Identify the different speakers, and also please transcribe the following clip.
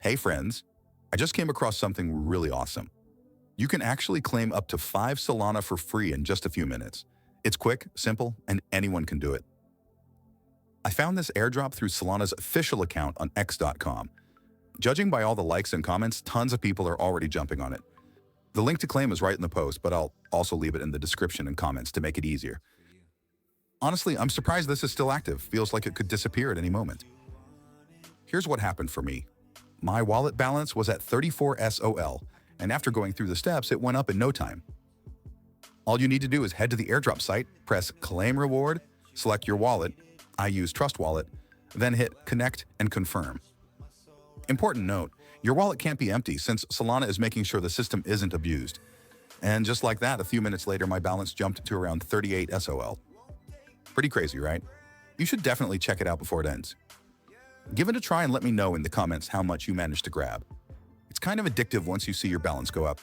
Speaker 1: Hey friends, I just came across something really awesome. You can actually claim up to 5 Solana for free in just a few minutes. It's quick, simple, and anyone can do it. I found this airdrop through Solana's official account on x.com. Judging by all the likes and comments, tons of people are already jumping on it. The link to claim is right in the post, but I'll also leave it in the description and comments to make it easier. Honestly, I'm surprised this is still active. Feels like it could disappear at any moment. Here's what happened for me. My wallet balance was at 34 SOL, and after going through the steps, it went up in no time. All you need to do is head to the airdrop site, press Claim Reward, select your wallet, I use Trust Wallet, then hit Connect and Confirm. Important note, your wallet can't be empty since Solana is making sure the system isn't abused. And just like that, a few minutes later, my balance jumped to around 38 SOL. Pretty crazy, right? You should definitely check it out before it ends. Give it a try and let me know in the comments how much you managed to grab. It's kind of addictive once you see your balance go up.